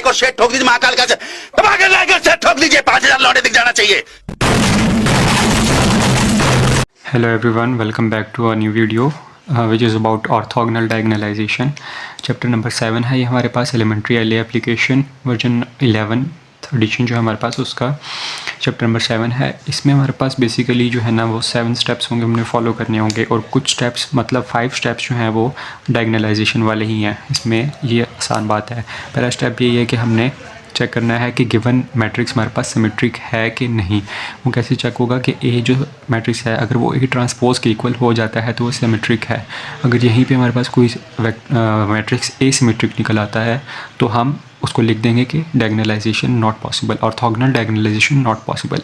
को शेड ठोक दीजिए, महाकाल का शेड ठोक दीजिए, 5000 लौटे दिख जाना चाहिए। Hello everyone, welcome back to a new video which is about orthogonal diagonalization. Chapter number 7 है ये हमारे पास, elementary LA application version 11th edition जो है हमारे पास, उसका चैप्टर नंबर 7 है। इसमें हमारे पास बेसिकली जो है ना वो 7 स्टेप्स होंगे, हमने फॉलो करने होंगे, और कुछ स्टेप्स मतलब 5 स्टेप्स जो हैं वो डायगनलाइजेशन वाले ही हैं। इसमें ये आसान बात है। पहला स्टेप ये है कि हमने चेक करना है कि गिवन मैट्रिक्स हमारे पास सिमेट्रिक है कि नहीं। वो कैसे चेक होगा कि ए जो मैट्रिक्स है अगर वो ए ट्रांसपोज के इक्वल हो जाता है तो वो सिमेट्रिक है। अगर यहीं पे हमारे पास कोई मैट्रिक्स ए सिमेट्रिक निकल आता है तो हम उसको लिख देंगे कि diagonalization not possible, orthogonal diagonalization not possible.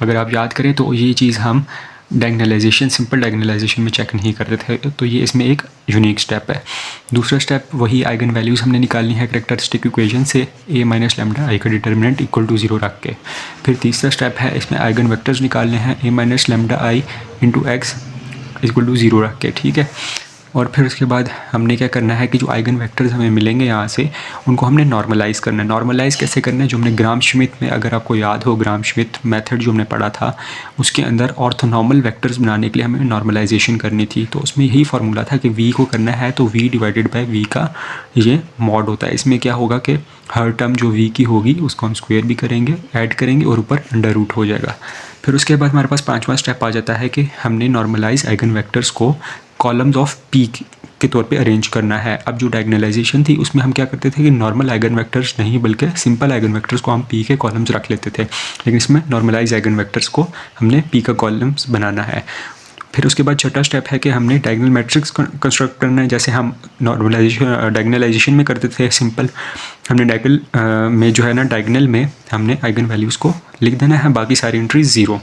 अगर आप याद करें तो ये चीज़ हम डायगनलाइजेशन, सिंपल डायगनलाइजेशन में चेक नहीं करते थे, तो ये इसमें एक यूनिक स्टेप है। दूसरा स्टेप वही आइगन वैल्यूज़ हमने निकालनी है कैरेक्टरिस्टिक इक्वेशन से, a माइनस लैम्डा आई का डिटर्मिनेंट इक्वल टू 0 रख के। फिर तीसरा स्टेप है इसमें आइगन वेक्टर्स निकालने हैं, a minus lambda I into x equal to 0 रख के, ठीक है। और फिर उसके बाद हमने क्या करना है कि जो आइगन वेक्टर्स हमें मिलेंगे यहाँ से उनको हमने नॉर्मलाइज़ करना है। नॉर्मलाइज़ कैसे करना है, जो हमने ग्राम श्मिट में, अगर आपको याद हो ग्राम श्मिट मेथड जो हमने पढ़ा था, उसके अंदर ऑर्थोनॉर्मल वेक्टर्स बनाने के लिए हमें नॉर्मलाइजेशन करनी थी। तो उसमें यही फार्मूला था कि v को करना है तो v डिवाइडेड बाई v का ये मॉड होता है। इसमें क्या होगा कि हर टर्म जो v की होगी उसको हम स्क्वायर भी करेंगे, ऐड करेंगे और ऊपर अंडर रूट हो जाएगा। फिर उसके बाद हमारे पास पाँचवा स्टेप आ जाता है कि हमने नॉर्मलाइज आइगन वेक्टर्स को कॉलम्स ऑफ पी के तौर पे अरेंज करना है। अब जो डायगनलाइजेशन थी उसमें हम क्या करते थे कि नॉर्मल आइगन वेक्टर्स नहीं बल्कि सिंपल आइगन वेक्टर्स को हम पी के कॉलम्स रख लेते थे, लेकिन इसमें नॉर्मलाइज आइगन वेक्टर्स को हमने पी का कॉलम्स बनाना है। फिर उसके बाद छठा स्टेप है कि हमने डायगनल मैट्रिक्स कंस्ट्रक्ट करना है, जैसे हम डायगनलाइजेशन में करते थे सिंपल। हमने डायगनल में जो है ना, डायगनल में हमने आइगन वैल्यूज़ को लिख देना है, बाकी सारी एंट्रीज 0।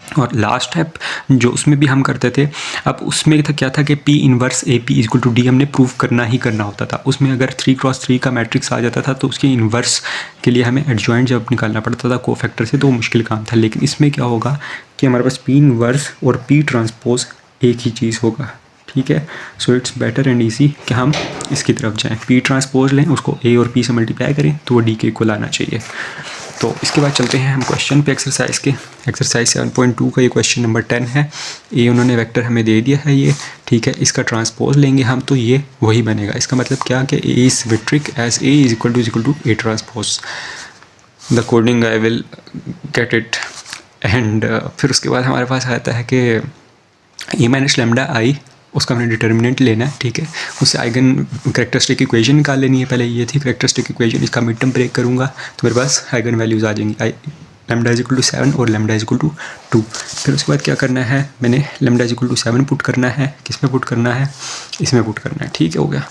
और लास्ट स्टेप जो उसमें भी हम करते थे, अब उसमें था क्या था कि P inverse A P equal to D हमने प्रूव करना ही करना होता था। उसमें अगर 3x3 का मैट्रिक्स आ जाता था तो उसके इन्वर्स के लिए हमें एडजॉइंट जब निकालना पड़ता था कोफैक्टर से, तो वो मुश्किल काम था। लेकिन इसमें क्या होगा कि हमारे पास P इनवर्स और P ट्रांसपोज एक ही चीज़ होगा, ठीक है। So it's better and easy कि हम इसकी तरफ जाएँ, P ट्रांसपोज लें, उसको A और P से मल्टीप्लाई करें तो वो D के इक्वल आना चाहिए। तो इसके बाद चलते हैं हम क्वेश्चन पे, एक्सरसाइज के। एक्सरसाइज 7.2 का ये क्वेश्चन नंबर 10 है। ये उन्होंने वेक्टर हमें दे दिया है ये, ठीक है। इसका ट्रांसपोज लेंगे हम तो ये वही बनेगा। इसका मतलब क्या कि A is symmetric as A is equal to A transpose. The coding I will get it. And फिर उसके बाद हमारे पास आता है कि ए माइनस लैम्डा आई, उसका हमने डिटर्मिनेंट लेना है, ठीक है। उससे आइगन कैरेक्टरिस्टिक इक्वेशन निकाल लेनी है। पहले ये थी कैरेक्टरिस्टिक इक्वेशन, इसका मिड टर्म ब्रेक करूँगा तो मेरे पास आइगन वैल्यूज़ आ जाएंगी, लैम्डा इज इक्वल टू 7 और लैम्डा इज इक्वल टू 2। फिर उसके बाद क्या करना है, मैंने लैम्डा इज इक्वल टू 7 पुट करना है। किस में पुट करना है, इसमें पुट करना है, ठीक है, हो गया।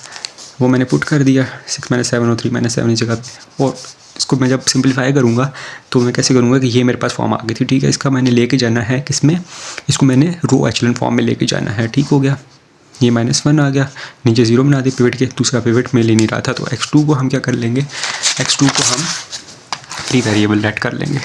वो मैंने पुट कर दिया, 6 - 7 और 3 - 7 इस जगह पे। और इसको मैं जब सिंपलीफाई करूँगा तो मैं कैसे करूँगा कि ये मेरे पास फॉर्म आ गई थी, ठीक है। इसका मैंने लेके जाना है किसमें, इसको मैंने रो एचलन फॉर्म में लेके जाना है, ठीक हो गया। ये -1 आ गया, नीचे 0 बना दिया पिवट के, दूसरा पिवट में ले नहीं रहा था। तो x2 को हम क्या कर लेंगे, x2 को हम फ्री वेरिएबल लेट कर लेंगे।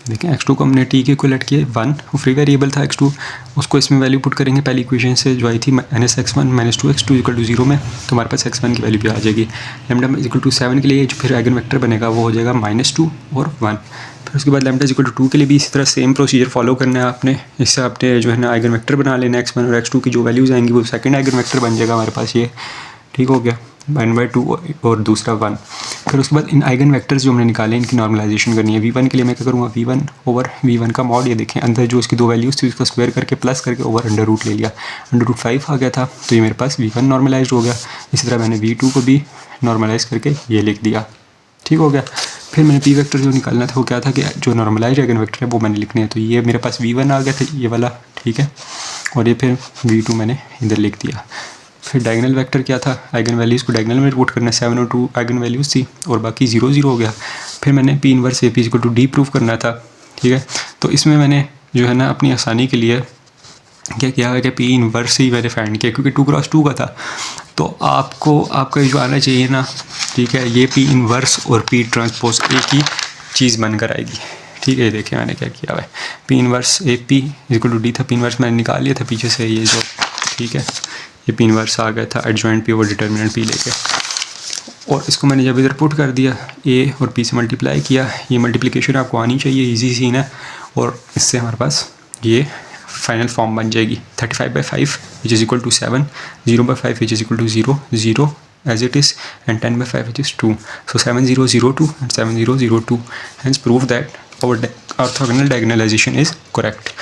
देखें x2 को हमने t के इक्वल लेट किए 1, वो फ्री वेरिएबल था x2, उसको इसमें वैल्यू पुट करेंगे पहली इक्वेशन से जो आई थी -x1 - 2x2 इक्वल टू 0 में, तो हमारे पास x1 की वैल्यू भी आ जाएगी। लैम्डा इक्वल टू 7 के लिए जो फिर आइगन वेक्टर बनेगा वो हो जाएगा -2 और 1। फिर उसके बाद लैम्डा इक्वल टू 2 के लिए भी इसी तरह सेम प्रोसीजर फॉलो करना है आपने। इससे आपने जो है ना आइगन वेक्टर बना लेना, x1 और x2 की जो वैल्यूज़ आएंगी वो सेकंड आइगन वेक्टर बन जाएगा हमारे पास ये, ठीक हो गया, 1/2 और दूसरा 1। फिर उसके बाद इन आइगन वेक्टर्स जो हमने निकाले इनकी नॉर्मलाइजेशन करनी है। v1 के लिए मैं क्या करूँगा, v1 ओवर v1 का मॉड, ये देखें अंदर जो इसकी दो वैल्यूज़ थी उसका स्क्वायर करके प्लस करके ओवर अंडर रूट ले लिया, अंडर रूट 5 आ गया था, तो ये मेरे पास v1 नॉर्मलाइज हो गया। इसी तरह मैंने v2 को भी नॉर्मलाइज करके ये लिख दिया, ठीक हो गया। फिर मैंने पी वेक्टर जो निकालना था वो क्या था कि जो नॉर्मलाइज आइगन वेक्टर है वो मैंने लिखने हैं, तो ये मेरे पास v1 आ गया था ये वाला, ठीक है। और ये फिर v2 मैंने इधर लिख दिया। फिर डायगनल वेक्टर क्या था, आइगन वैल्यूज़ को डायगनल में पुट करना, 7 और 2 आइगन वैल्यूज़ थी और बाकी 0 0 हो गया। फिर मैंने P inverse A P equal to D prove करना था, ठीक है। तो इसमें मैंने जो है ना अपनी आसानी के लिए क्या किया है कि P इनवर्स ही मैंने फाइंड किया, क्योंकि 2x2 का था। तो आपका जो आना चाहिए ना, ठीक है, ये P इनवर्स और P ट्रांसपोज एक ही चीज़ बनकर आएगी, ठीक है। ये देखिए मैंने क्या किया हुआ है, P inverse A P equal to D था, P इनवर्स मैंने निकाल लिया था पीछे से ये जो, ठीक है। ये P इनवर्स आ गया था adjoint P over determinant P लेके। और इसको मैंने जब इधर पुट कर दिया, ए और बी से मल्टीप्लाई किया, ये मल्टीप्लिकेशन आपको आनी चाहिए, इजी सीन है। और इससे हमारे पास ये फाइनल फॉर्म बन जाएगी 35/5 which is equal to 7, 0/5 which is equal to 0, 0 as it is, and 10/5 which is 2. So 7002 and 7002, hence prove that our orthogonal diagonalization is correct.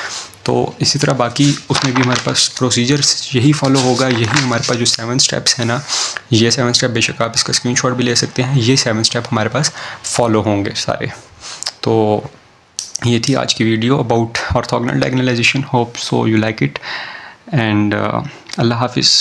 तो इसी तरह बाकी उसमें भी हमारे पास प्रोसीजर्स यही फॉलो होगा, यही हमारे पास जो 7 स्टेप्स हैं ना, ये 7 स्टेप बेशक आप इसका स्क्रीनशॉट भी ले सकते हैं, ये 7 स्टेप हमारे पास फॉलो होंगे सारे। तो ये थी आज की video about orthogonal diagonalization. Hope so you like it, and अल्लाह हाफिज़।